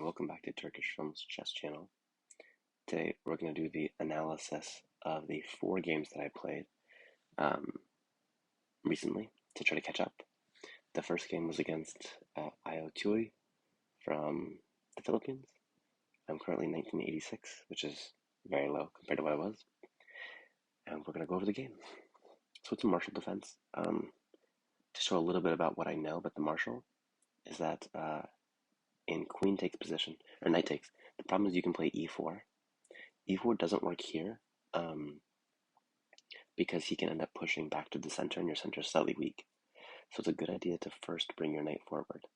welcome back to Turkish Films Chess Channel. Today we're going to do the analysis of the 4 games that I played recently to try to catch up. The first game was against Io Tui from the Philippines. I'm currently 1986, which is very low compared to what I was. And we're going to go over the game. So it's a martial defense. To show a little bit about what I know about the martial is that in queen takes position, or knight takes, the problem is you can play e4. E4 doesn't work here because he can end up pushing back to the center and your center is slightly weak. So it's a good idea to first bring your knight forward.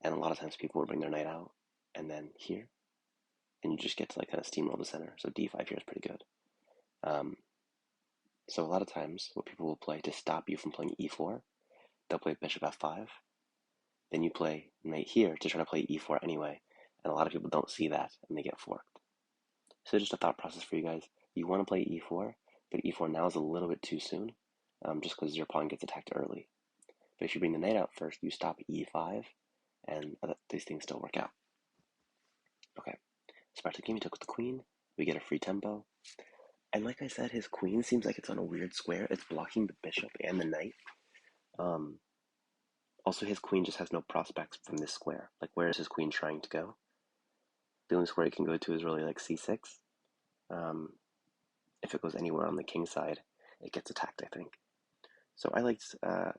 And a lot of times people will bring their knight out and then here, and you just get to like kind of steamroll the center. So d5 here is pretty good. So a lot of times what people will play to stop you from playing e4, they'll play bishop f5. Then you play knight here to try to play e4 anyway. And a lot of people don't see that and they get forked. So just a thought process for you guys. You want to play e4, but e4 now is a little bit too soon, just because your pawn gets attacked early. But if you bring the knight out first, you stop e5, and these things still work out. Okay, so back to the game, he took with the queen. We get a free tempo. And like I said, his queen seems like it's on a weird square. It's blocking the bishop and the knight. Also, his queen just has no prospects from this square. Like, where is his queen trying to go? The only square it can go to is really like c6. If it goes anywhere on the king side, it gets attacked, I think. So I liked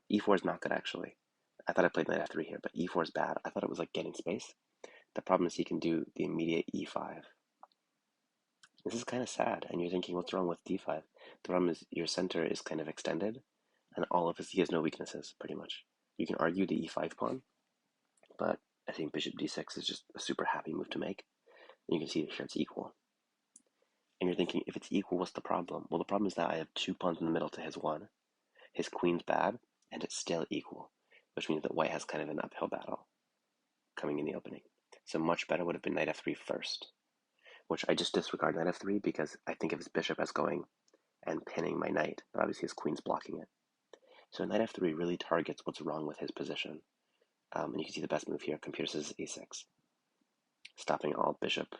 e4 is not good, actually. I thought I played knight f3 here, but e4 is bad. I thought it was like getting space. The problem is he can do the immediate e5. This is kind of sad, and you're thinking, what's wrong with d5? The problem is your center is kind of extended, and he has no weaknesses, pretty much. You can argue the e5 pawn, but I think bishop d6 is just a super happy move to make. And you can see here it's equal. And you're thinking, if it's equal, what's the problem? Well, the problem is that I have 2 pawns in the middle to his 1. His queen's bad, and it's still equal, which means that white has kind of an uphill battle coming in the opening. So much better would have been knight f3 first, which I just disregard knight f3 because I think of his bishop as going and pinning my knight, but obviously his queen's blocking it. So knight f3 really targets what's wrong with his position. And you can see the best move here, computer says a6, stopping all bishop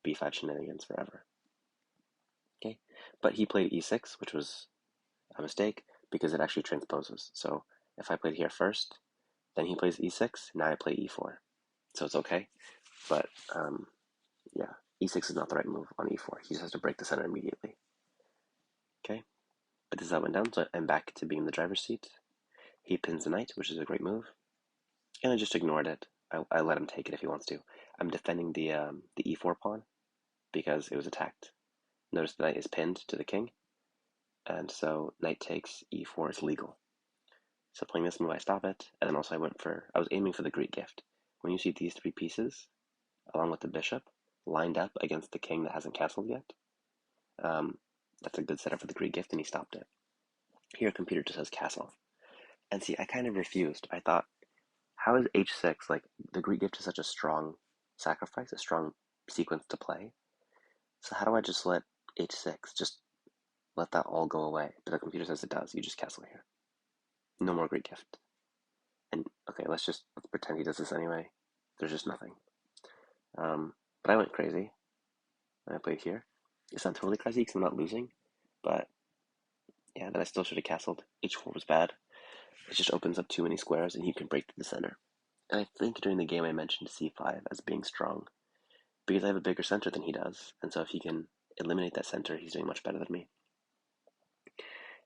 b5 shenanigans forever. Okay, but he played e6, which was a mistake because it actually transposes. So if I played here first, then he plays e6, now I play e4. So it's okay, but yeah, e6 is not the right move on e4. He just has to break the center immediately. Okay, but this is how it went down, so I'm back to being in the driver's seat. He pins the knight, which is a great move, and I just ignored it. I let him take it if he wants to. I'm defending the e4 pawn because it was attacked. Notice the knight is pinned to the king, and so knight takes e4 is legal. So playing this move, I stop it, and then also I was aiming for the Greek gift. When you see these 3 pieces, along with the bishop, lined up against the king that hasn't castled yet, that's a good setup for the Greek gift, and he stopped it. Here, computer just says castle. And see, I kind of refused. I thought, how is h6, like, the Greek gift is such a strong sacrifice, a strong sequence to play. So how do I just let h6, just let that all go away? But the computer says it does. You just castle here. No more Greek gift. And okay, let's pretend he does this anyway. There's just nothing. But I went crazy when I played here. It's not totally crazy because I'm not losing, but yeah, then I still should have castled. h4 was bad. It just opens up too many squares and you can break to the center. And I think during the game I mentioned c5 as being strong because I have a bigger center than he does, and so if he can eliminate that center, he's doing much better than me.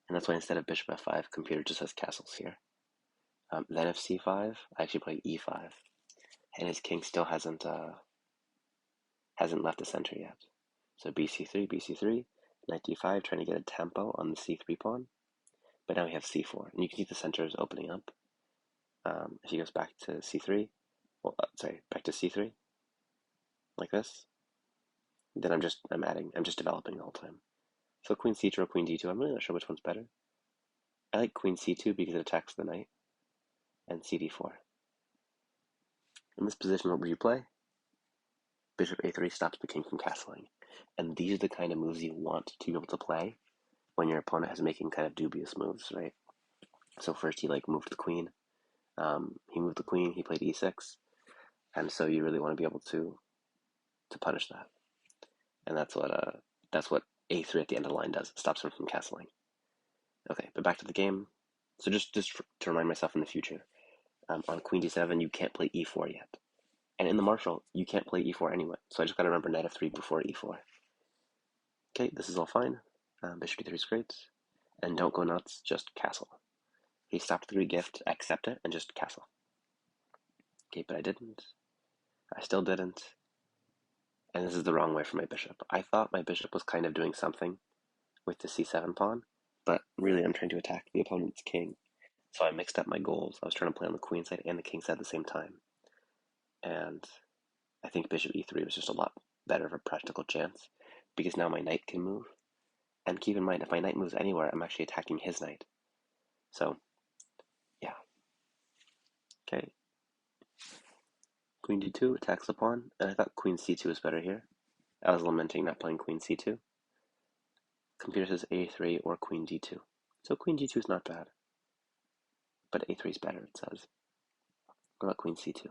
And that's why instead of bishop f5, computer just has castles here. Then if c5, I actually play e5, and his king still hasn't left the center yet. So bc3, knight d5, trying to get a tempo on the c3 pawn. But now we have c4, and you can see the center is opening up. If he goes back to c3, back to c3, like this, then I'm just developing the whole time. So queen c2 or queen d2, I'm really not sure which one's better. I like queen c2 because it attacks the knight, and cd4. In this position, what would you play? Bishop a3 stops the king from castling. And these are the kind of moves you want to be able to play when your opponent is making kind of dubious moves, right? So first he moved the queen. He moved the queen, he played e6. and so you really want to be able to punish that, and that's what a3 at the end of the line does. It stops him from castling. Okay, but back to the game. So just to remind myself in the future, on queen d7 you can't play e4 yet, and in the marshal you can't play e4 anyway. So I just got to remember knight f3 before e4. Okay, this is all fine. Bishop d3 is great, and don't go nuts. Just castle. He stopped the regift, accept it, and just castle. Okay, but I didn't. I still didn't. And this is the wrong way for my bishop. I thought my bishop was kind of doing something with the c7 pawn, but really I'm trying to attack the opponent's king. So I mixed up my goals. I was trying to play on the queen side and the king side at the same time. And I think bishop e3 was just a lot better of a practical chance, because now my knight can move. And keep in mind, if my knight moves anywhere, I'm actually attacking his knight. So, yeah. Okay. Queen d2 attacks the pawn, and I thought queen c2 was better here. I was lamenting not playing queen c2. Computer says a3 or queen d2. So queen d2 is not bad. But a3 is better, it says. What about queen c2?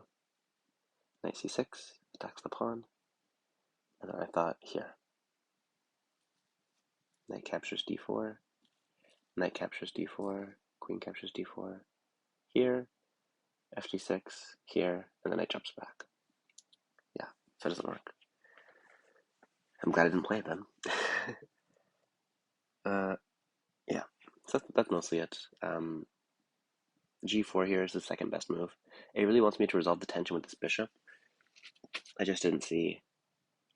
Knight c6, attacks the pawn. And then I thought, here. Knight captures d4. Knight captures d4. Queen captures d4. Here. fg6. Here. And then knight jumps back. Yeah, so it doesn't work. I'm glad I didn't play it then. Yeah, so that's mostly it. G4 here is the second best move. It really wants me to resolve the tension with this bishop. I just didn't see.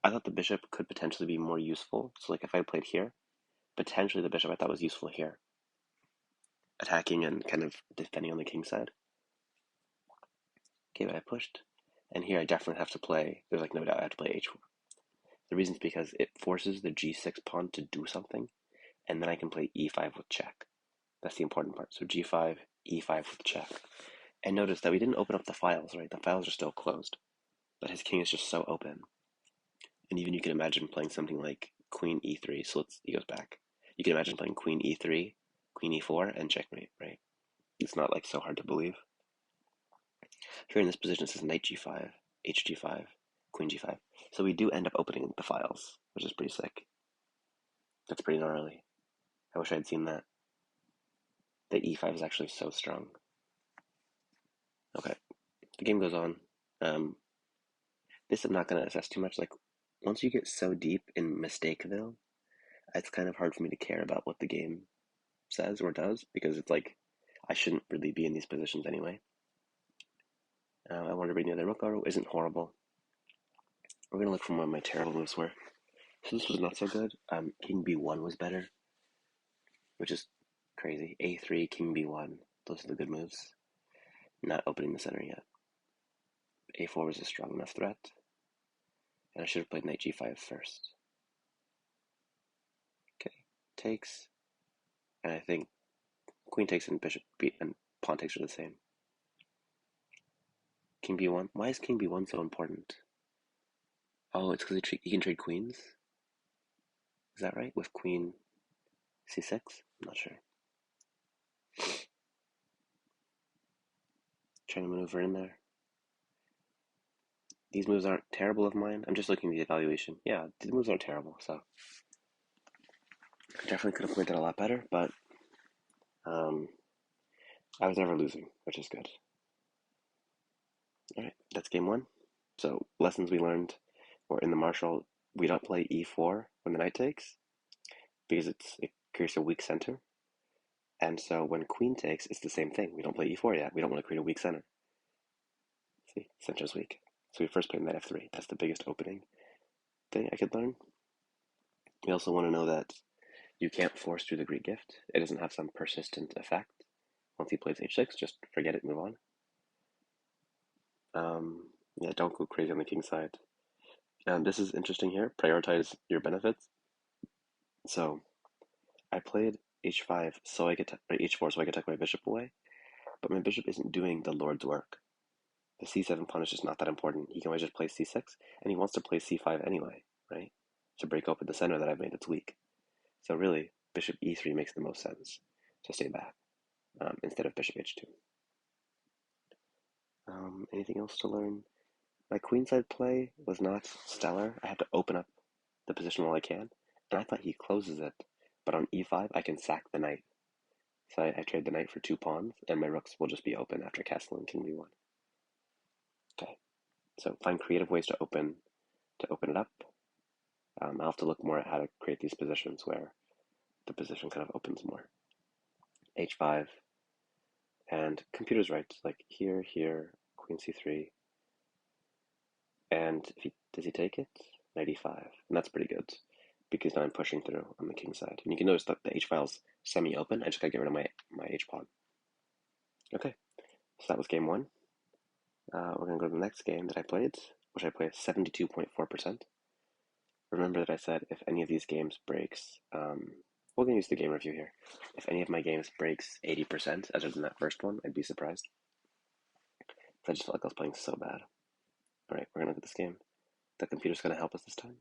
I thought the bishop could potentially be more useful. So like if I played here, potentially the bishop I thought was useful here, attacking and kind of defending on the king side. Okay, but I pushed, and here I definitely have to play. There's like no doubt I have to play h4. The reason is because it forces the g6 pawn to do something, and then I can play e5 with check. That's the important part. So g5, e5 with check. And notice that we didn't open up the files, right? The files are still closed, but his king is just so open. And even you can imagine playing something like queen e3. So he goes back. You can imagine playing queen e3, queen e4, and checkmate, right? It's not like so hard to believe. Here in this position, it says knight g5, hg5, queen g5. So we do end up opening the files, which is pretty sick. That's pretty gnarly. I wish I had seen that. The e5 is actually so strong. Okay, the game goes on. This I'm not going to assess too much. Like, once you get so deep in Mistakeville, it's kind of hard for me to care about what the game says or does, because it's like, I shouldn't really be in these positions anyway. I want to bring the other rook auto isn't horrible. We're going to look for what my terrible moves were. So this was not so good. King b1 was better, which is crazy. a3, king b1, those are the good moves. Not opening the center yet. a4 was a strong enough threat, and I should have played knight g5 first. Okay, takes, and I think queen takes and bishop b and pawn takes are the same. King b1. Why is king b1 so important? Oh, it's because he can trade queens? Is that right? With queen c6? I'm not sure. Trying to maneuver in there. These moves aren't terrible of mine. I'm just looking at the evaluation. Yeah, these moves aren't terrible, so I definitely could have played that a lot better, but I was never losing, which is good. Alright, that's game one. So, lessons we learned were in the marshal, we don't play e4 when the knight takes, because it creates a weak center. And so when queen takes, it's the same thing. We don't play e4 yet. We don't want to create a weak center. See, center's weak. So we first play knight f3. That's the biggest opening thing I could learn. We also want to know that you can't force through the Greek gift. It doesn't have some persistent effect. Once he plays h6, just forget it, move on. Yeah, don't go crazy on the king side. This is interesting here. Prioritize your benefits. So I played h5 so I could h4 so I could tuck my bishop away, but my bishop isn't doing the lord's work. The c7 pawn is just not that important. He can always just play c6, and he wants to play c5 anyway, right? To break open the center that I've made that's weak. So really, bishop e3 makes the most sense to stay back instead of bishop h2. Anything else to learn? My queenside play was not stellar. I have to open up the position while I can, and I thought he closes it, but on e5 I can sack the knight. So I trade the knight for 2 pawns, and my rooks will just be open after castling king b1. Okay, so find creative ways to open it up. I'll have to look more at how to create these positions where the position kind of opens more. h5, and computer's right, like here, here, queen c3, and does he take it? Knight e5, and that's pretty good because now I'm pushing through on the king side. And you can notice that the h-file's semi-open. I just gotta get rid of my h-pawn. Okay, so that was game one. We're gonna go to the next game that I played, which I played 72.4%. Remember that I said if any of these games breaks, we're gonna use the game review here. If any of my games breaks 80%, other than that first one, I'd be surprised. I just felt like I was playing so bad. All right, we're gonna look at this game. The computer's gonna help us this time.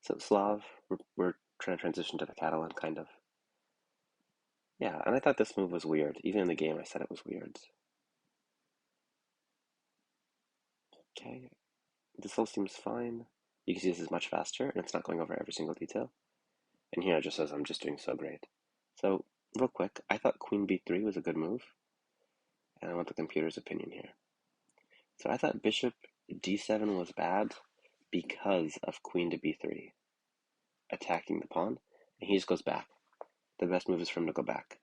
So Slav, we're trying to transition to the Catalan, kind of. Yeah, and I thought this move was weird. Even in the game, I said it was weird. Okay, this still seems fine. You can see this is much faster, and it's not going over every single detail. And here it just says I'm just doing so great. So, real quick, I thought queen b3 was a good move, and I want the computer's opinion here. So I thought bishop d7 was bad because of queen to b3, attacking the pawn, and he just goes back. The best move is for him to go back.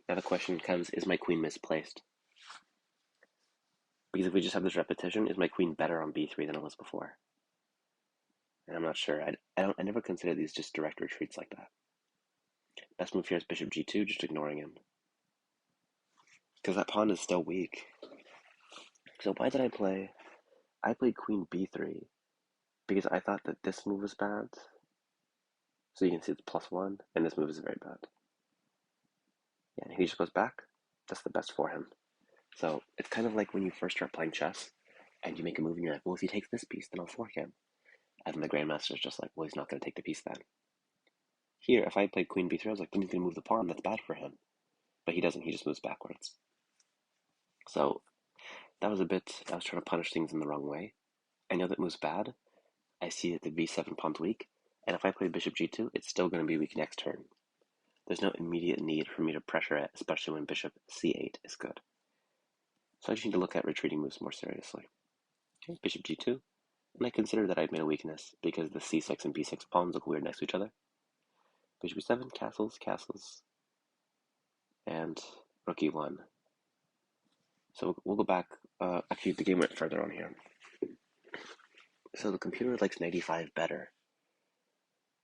Now the question comes, is my queen misplaced? Because if we just have this repetition, is my queen better on b3 than it was before? And I'm not sure. I never consider these just direct retreats like that. Best move here is bishop g2, just ignoring him. Because that pawn is still weak. So why did I play? I played queen b3 because I thought that this move was bad. So you can see it's +1, and this move is very bad. Yeah, and he just goes back. That's the best for him. So it's kind of like when you first start playing chess, and you make a move, and you're like, well, if he takes this piece, then I'll fork him. And then the grandmaster's just like, well, he's not going to take the piece then. Here, if I played queen b3, I was like, then he's going to move the pawn. That's bad for him. But he doesn't. He just moves backwards. So that was a bit, I was trying to punish things in the wrong way. I know that move's bad. I see that the b7 pawn's weak. And if I play bishop g2, it's still going to be weak next turn. There's no immediate need for me to pressure it, especially when bishop c8 is good. So I just need to look at retreating moves more seriously. Okay, bishop g2. And I consider that I've made a weakness because the c6 and b6 pawns look weird next to each other. Bishop e7, castles, castles, and rook e1. So we'll go back. Actually, the game went further on here. So the computer likes knight e5 better.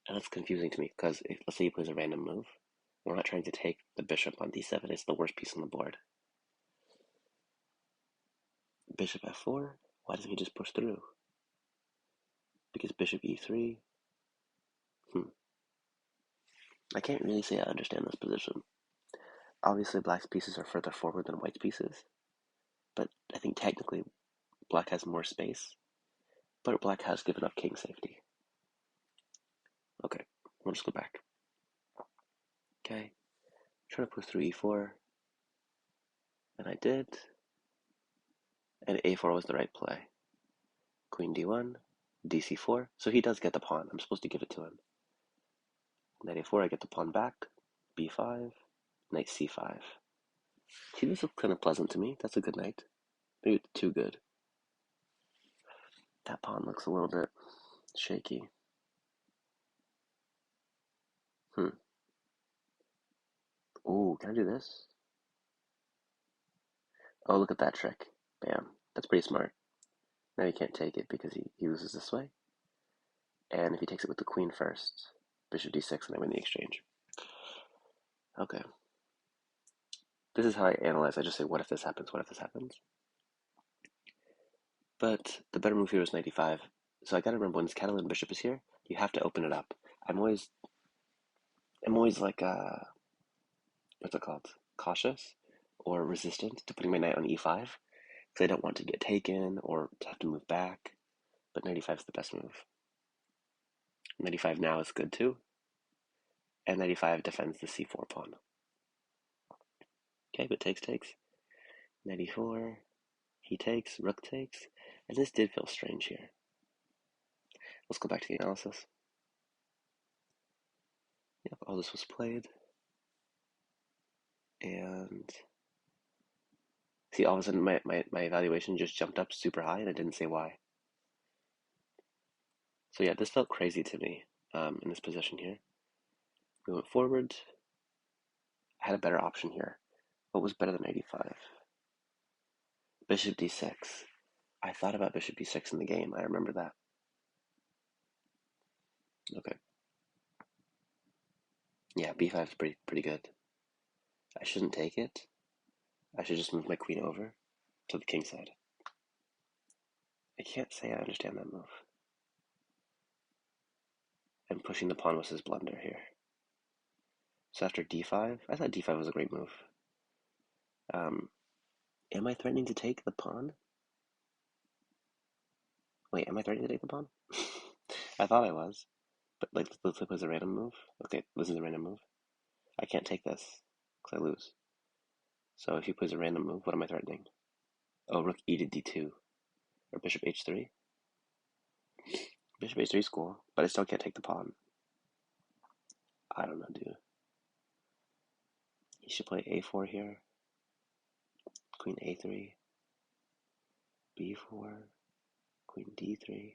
And that's confusing to me because let's say he plays a random move. We're not trying to take the bishop on d7. It's the worst piece on the board. Bishop f4. Why doesn't he just push through? Because bishop e3. I can't really say I understand this position. Obviously, black's pieces are further forward than white's pieces, but I think technically black has more space, but black has given up king safety. Okay, we'll just go back. Okay, try to push through e4, and I did, and a4 was the right play. Queen d1, dc4, so he does get the pawn. I'm supposed to give it to him. Knight a4, I get the pawn back, b5, knight c5. See, this looks kind of pleasant to me. That's a good knight. Maybe it's too good. That pawn looks a little bit shaky. Ooh, can I do this? Oh, look at that trick. Bam. That's pretty smart. Now he can't take it because he loses this way. And if he takes it with the queen first, bishop d6, and I win the exchange. Okay. This is how I analyze. I just say, what if this happens? What if this happens? But the better move here is knight e5. So I gotta remember when this Catalan bishop is here, you have to open it up. I'm always like, what's it called? Cautious or resistant to putting my knight on e5 because I don't want to get taken or to have to move back. But knight e5 is the best move. Knight e5 now is good too. And knight e5 defends the c4 pawn. Okay, but takes. Knight e4, he takes, rook takes. And this did feel strange here. Let's go back to the analysis. Yep, all this was played. And see, all of a sudden my evaluation just jumped up super high and I didn't say why. So yeah, this felt crazy to me in this position here. We went forward. I had a better option here. What was better than 85? Bishop d6. I thought about bishop d6 in the game. I remember that. Okay. Yeah, b5 is pretty good. I shouldn't take it. I should just move my queen over to the king side. I can't say I understand that move. And pushing the pawn was his blunder here. So after d5, I thought d5 was a great move. Am I threatening to take the pawn? Wait, am I threatening to take the pawn? I thought I was. But like, let's play a random move. Okay, this is a random move. I can't take this, because I lose. So if he plays a random move, what am I threatening? Oh, rook e to d2. Or bishop h3. Bishop h3 is cool, but I still can't take the pawn. I don't know, dude. He should play a4 here. Queen a3. b4. Queen d3.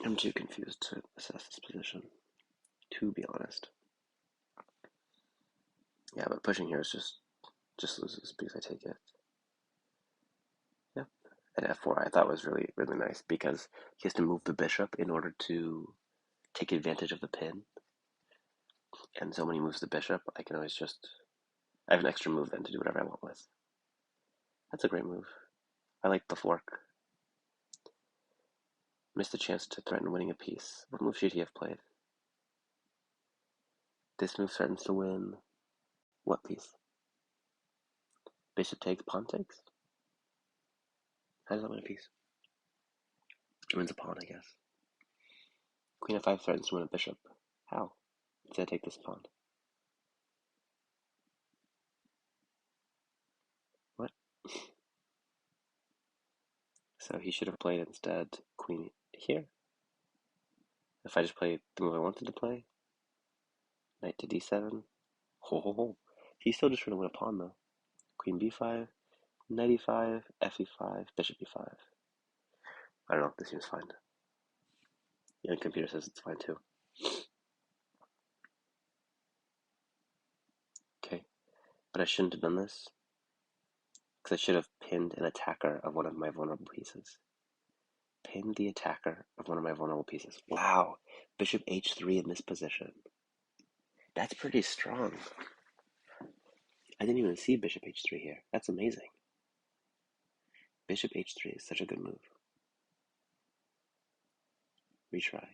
I'm too confused to assess this position, to be honest. Yeah, but pushing here is just loses because I take it. Yep. And f4 I thought was really, really nice because he has to move the bishop in order to take advantage of the pin. And so when he moves the bishop, I can always I have an extra move then to do whatever I want with. That's a great move. I like the fork. Missed the chance to threaten winning a piece. What move should he have played? This move threatens to win what piece? Bishop takes, pawn takes? How does that win a piece? It wins a pawn, I guess. Queen f5 threatens to win a bishop. How? Instead, I take this pawn. What? So he should have played instead queen here. If I just played the move I wanted to play, knight to d7. Ho ho ho. He's still just trying to win a pawn though. Queen b5, knight e5, fe5, bishop e5. I don't know. This seems fine. Yeah, the computer says it's fine too. Okay, but I shouldn't have done this because I should have pinned an attacker of one of my vulnerable pieces. Pin the attacker of one of my vulnerable pieces. Wow, bishop h3 in this position. That's pretty strong. I didn't even see bishop h3 here. That's amazing. Bishop h3 is such a good move. Retry.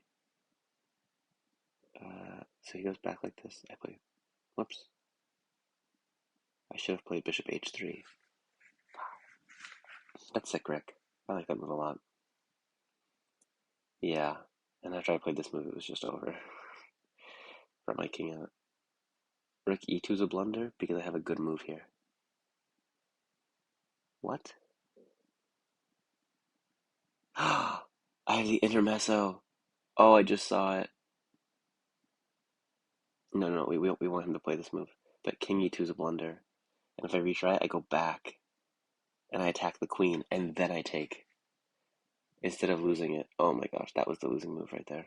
So he goes back like this. I play. Whoops. I should have played bishop h3. That's sick, Rick. I like that move a lot. Yeah. And after I played this move, it was just over. For my king out. Rook e2 is a blunder because I have a good move here. What? I have the intermezzo. Oh, I just saw it. No, we want him to play this move. But king e2 is a blunder. And if I retry it, I go back. And I attack the queen, and then I take. Instead of losing it. Oh my gosh, that was the losing move right there.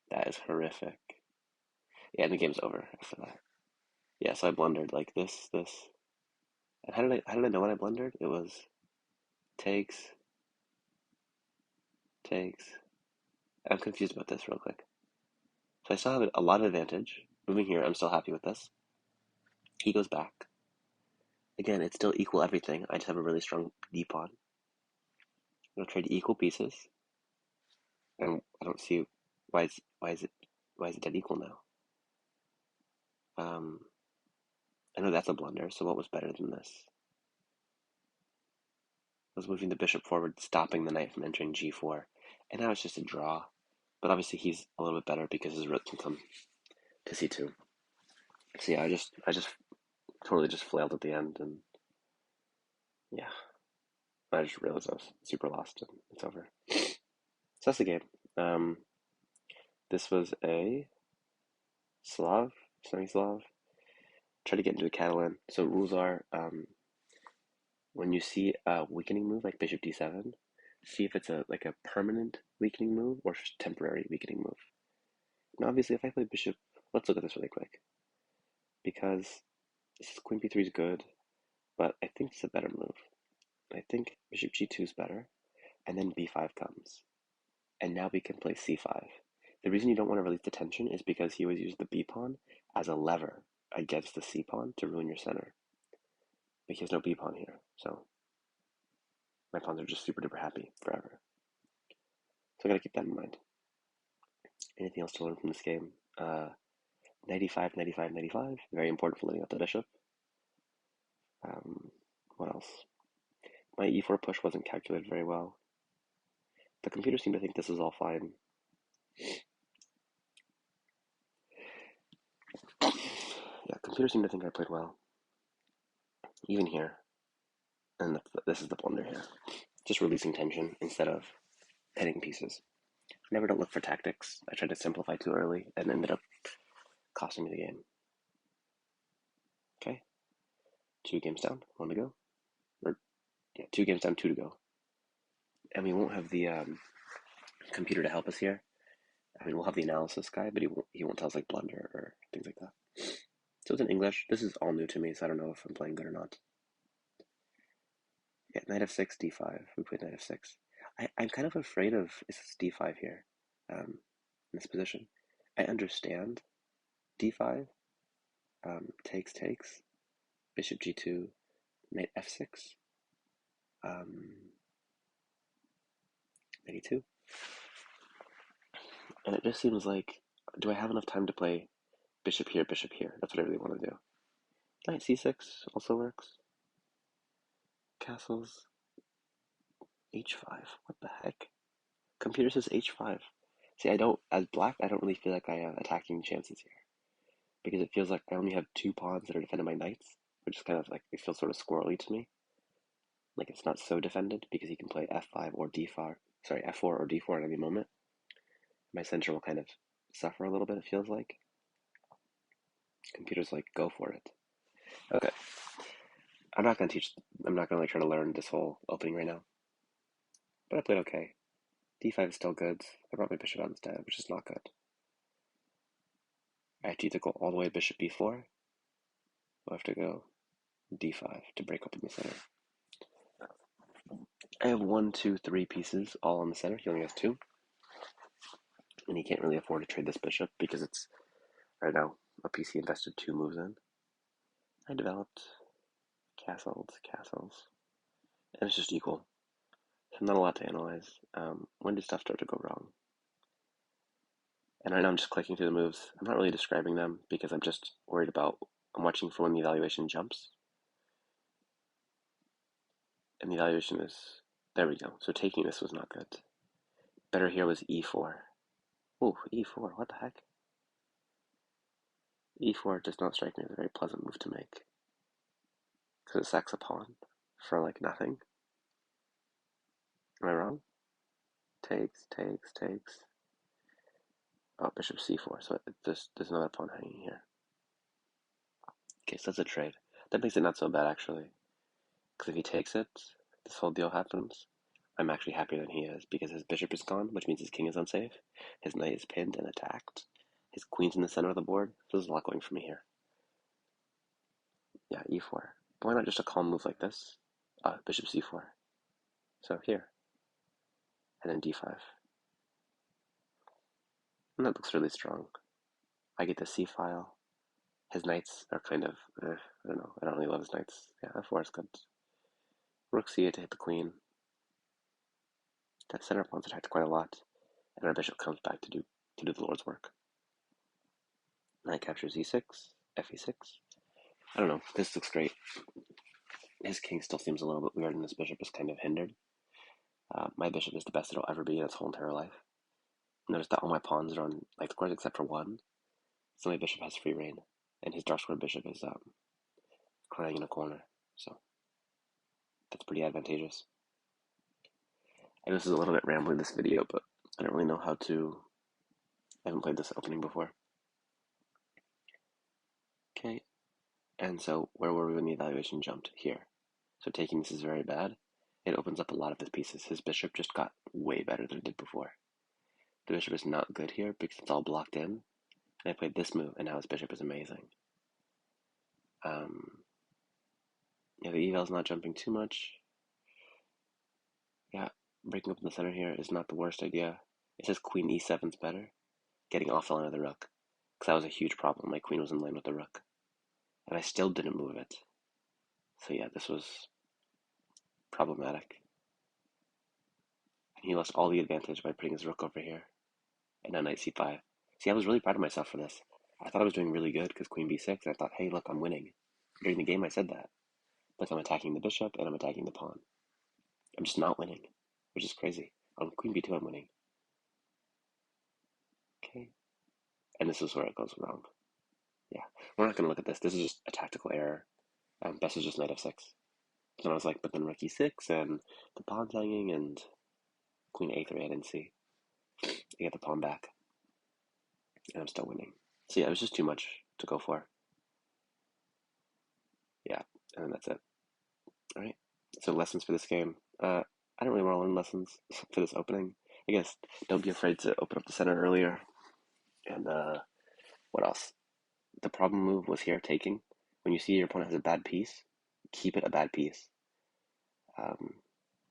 That is horrific. Yeah, and the game's over after that. Yeah, so I blundered like this. And how did I know when I blundered? It was takes. I'm confused about this real quick. So I still have a lot of advantage. Moving here, I'm still happy with this. He goes back. Again, it's still equal everything. I just have a really strong d pawn. I'm gonna trade equal pieces. And I don't see why is it dead equal now? I know that's a blunder, so what was better than this? I was moving the bishop forward, stopping the knight from entering g4. And now it's just a draw. But obviously he's a little bit better because his rook can come to c2. So yeah, I just totally just flailed at the end, and Yeah, I just realized I was super lost and it's over. So that's the game. Um, this was a Slav, Semi-Slav. Try to get into a Catalan. So rules are when you see a weakening move like Bishop D7, see if it's a permanent weakening move or just temporary weakening move. Now, obviously, if I play Bishop, let's look at this really quick because this is Queen B3 is good, but I think it's a better move. I think Bishop G2 is better, and then B5 comes, and now we can play C5. The reason you don't want to release the tension is because he always uses the B pawn as a lever against the C pawn to ruin your center. But he has no B pawn here, so my pawns are just super duper happy forever. So I gotta keep that in mind. Anything else to learn from this game? 95, 95, 95. Very important for letting out the bishop. Um, what else? My e4 push wasn't calculated very well. The computer seemed to think this is all fine. Yeah, computer seemed to think I played well. Even here. And this is the blunder here. Just releasing tension instead of pitting pieces. Never don't look for tactics. I tried to simplify too early and ended up costing me the game. Okay. 2 games down. 1 to go. Or, yeah, 2 games down, 2 to go. And we won't have the computer to help us here. I mean, we'll have the analysis guy, but he won't tell us like blunder or things like that. So it's in English. This is all new to me, so I don't know if I'm playing good or not. Yeah, knight f6, d5. We played knight f6. I'm kind of afraid of is this d5 here, in this position. I understand d5, takes, bishop g2, knight f6, knight e2. And it just seems like, do I have enough time to play bishop here, bishop here? That's what I really want to do. Knight c6 also works. Castles, h5. What the heck? Computer says h5. See, as black, I don't really feel like I have attacking chances here. Because it feels like I only have 2 pawns that are defending my knights, which is kind of like, it feels sort of squirrely to me. Like it's not so defended because he can play f5 or d5, sorry, f4 or d4 at any moment. My center will kind of suffer a little bit, it feels like. Computer's like, go for it. Okay. I'm not gonna like try to learn this whole opening right now. But I played okay. d5 is still good. I brought my bishop out instead, which is not good. I have to either go all the way bishop b4, or I have to go d5 to break open the center. I have 1, 2, 3 pieces all on the center. He only has 2. And he can't really afford to trade this bishop because it's, right now, a piece he invested 2 moves in. I developed castles, and it's just equal. So not a lot to analyze. When did stuff start to go wrong? And right now I'm just clicking through the moves. I'm not really describing them because I'm just worried about, I'm watching for when the evaluation jumps. And the evaluation is, there we go. So taking this was not good. Better here was e4. Ooh, e4, what the heck? e4 does not strike me as a very pleasant move to make. Because it sacks a pawn for like nothing. Am I wrong? Takes. Oh, bishop c4, so there's another pawn hanging here. Okay, so that's a trade. That makes it not so bad, actually. Because if he takes it, this whole deal happens. I'm actually happier than he is, because his bishop is gone, which means his king is unsafe. His knight is pinned and attacked. His queen's in the center of the board, so there's a lot going for me here. Yeah, e4. But why not just a calm move like this? Bishop c4. So here. And then d5. And that looks really strong. I get the c-file. His knights are kind of, I don't know. I don't really love his knights. Yeah, f4 is good. Rook c8 to hit the queen. That center pawn's attacked quite a lot. And our bishop comes back to do the lord's work. Knight captures e6, fe6. I don't know. This looks great. His king still seems a little bit weird, and this bishop is kind of hindered. My bishop is the best it'll ever be in its whole entire life. Notice that all my pawns are on light squares except for one, so my bishop has free reign, and his dark square bishop is crying in a corner. So That's pretty advantageous. I know this is a little bit rambling, this video, but I don't really know how to. I haven't played this opening before. Okay, and so where were we when the evaluation jumped? Here. So taking this is very bad. It opens up a lot of his pieces. His bishop just got way better than it did before. The bishop is not good here because it's all blocked in. And I played this move, and now his bishop is amazing. Yeah, the eval's not jumping too much. Yeah, breaking up in the center here is not the worst idea. It says queen e7's better. Getting off the line of the rook. Because that was a huge problem. My queen was in line with the rook. And I still didn't move it. So yeah, this was problematic. And he lost all the advantage by putting his rook over here. And now knight c5. See, I was really proud of myself for this. I thought I was doing really good because queen b6, and I thought, hey, look, I'm winning. During the game, I said that. Like, I'm attacking the bishop, and I'm attacking the pawn. I'm just not winning, which is crazy. On queen b2, I'm winning. Okay. And this is where it goes wrong. Yeah, we're not going to look at this. This is just a tactical error. Best is just knight f6. So I was like, but then rook e6, and the pawn's hanging, and queen a3, I didn't see. I get the pawn back, and I'm still winning. So yeah, it was just too much to go for. Yeah, and then that's it. All right, so lessons for this game. I don't really want to learn lessons for this opening. I guess don't be afraid to open up the center earlier. And what else? The problem move was here, taking. When you see your opponent has a bad piece, keep it a bad piece.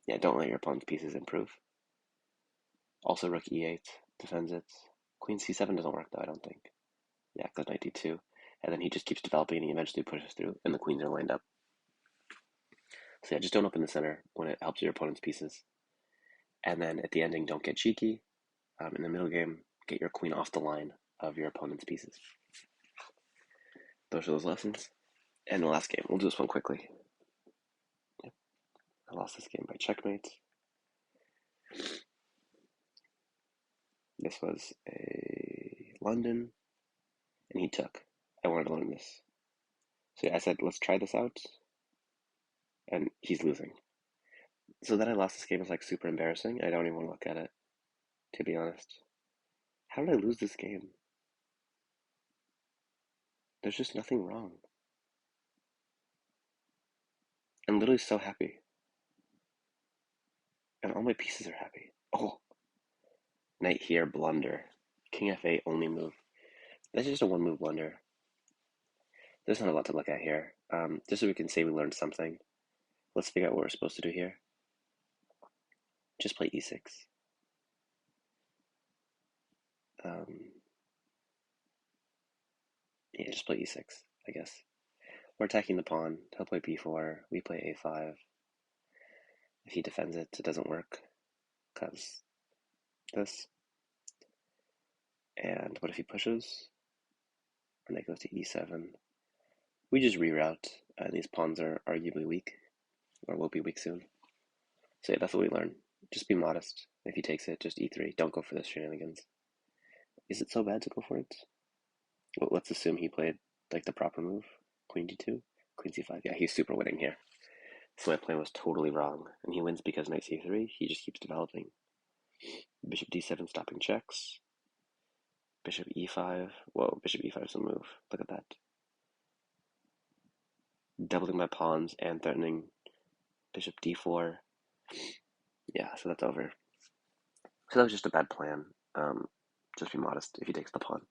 Yeah, don't let your opponent's pieces improve. Also, rook e8 defends it. Queen c7 doesn't work though, I don't think. Yeah, because knight d2. And then he just keeps developing and he eventually pushes through, and the queens are lined up. So yeah, just don't open the center when it helps your opponent's pieces. And then at the ending, don't get cheeky. In the middle game, get your queen off the line of your opponent's pieces. Those are those lessons. And the last game, we'll do this one quickly. Yep. I lost this game by checkmate. This was a London, and he took. I wanted to learn this. So yeah, I said, let's try this out, and he's losing. So that I lost this game is like super embarrassing. I don't even want to look at it, to be honest. How did I lose this game? There's just nothing wrong. I'm literally so happy. And all my pieces are happy. Oh, knight here, blunder. King f8, only move. That's just a one move blunder. There's not a lot to look at here. Just so we can say we learned something. Let's figure out what we're supposed to do here. Just play e6. Yeah, just play e6, I guess. We're attacking the pawn. He'll play b4. We play a5. If he defends it, it doesn't work. Because this. And what if he pushes? And knight goes to e7. We just reroute. And these pawns are arguably weak. Or will be weak soon. So yeah, that's what we learn. Just be modest. If he takes it, just e3. Don't go for the shenanigans. Is it so bad to go for it? Well, let's assume he played like the proper move. Queen d2, queen c5. Yeah, he's super winning here. So my plan was totally wrong. And he wins because knight c3, he just keeps developing. Bishop d7 stopping checks. Bishop e5. Whoa, bishop e5 is a move. Look at that. Doubling my pawns and threatening bishop d4. Yeah, so that's over. So that was just a bad plan. Just be modest if he takes the pawn.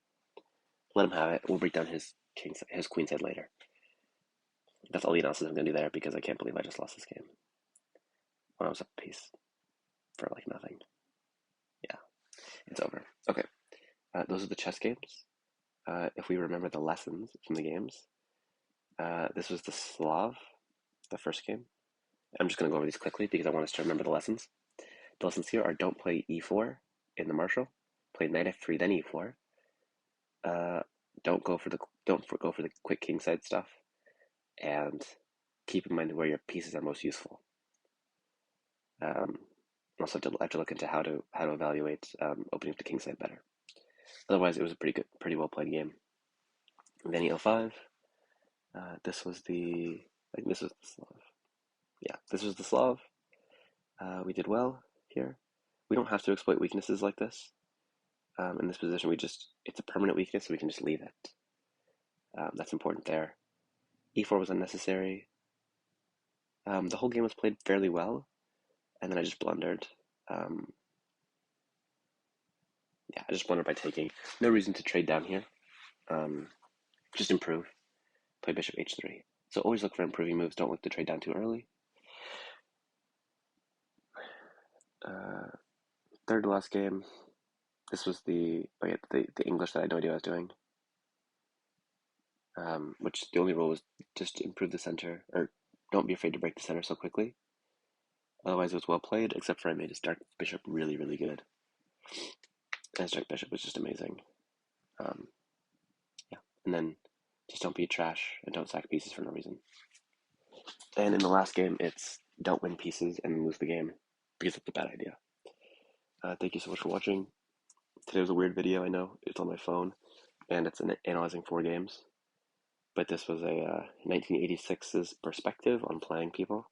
Let him have it. We'll break down his queen's head later. That's all the analysis I'm going to do there because I can't believe I just lost this game when I was up a piece for like nothing. Yeah, it's over. Okay, those are the chess games. If we remember the lessons from the games, this was the Slav, the first game. I'm just going to go over these quickly because I want us to remember the lessons. The lessons here are don't play e4 in the marshal, play knight f3 then e4. Don't go for the quick kingside stuff, and keep in mind where your pieces are most useful. Also, I have to look into how to evaluate opening up the kingside better. Otherwise, it was a pretty well played game. Then e05. This was the Slav. Yeah, this was the Slav. We did well here. We don't have to exploit weaknesses like this. In this position, it's a permanent weakness, so we can just leave it. That's important there. E4 was unnecessary. The whole game was played fairly well, and then I just blundered. Um, yeah, I just blundered by taking. No reason to trade down here. Um, just improve. Play bishop h3. So always look for improving moves. Don't look to trade down too early. Uh, third to last game. This was the English that I had no idea what I was doing. Which the only rule was just improve the center, or don't be afraid to break the center so quickly. Otherwise, it was well played, except for I made his dark bishop really, really good. And his dark bishop was just amazing. Um, yeah, and then just don't be trash and don't sack pieces for no reason. And in the last game, it's don't win pieces and lose the game because it's a bad idea. Thank you so much for watching. Today was a weird video, I know. It's on my phone, and it's analyzing 4 games. But this was a 1986's perspective on playing people.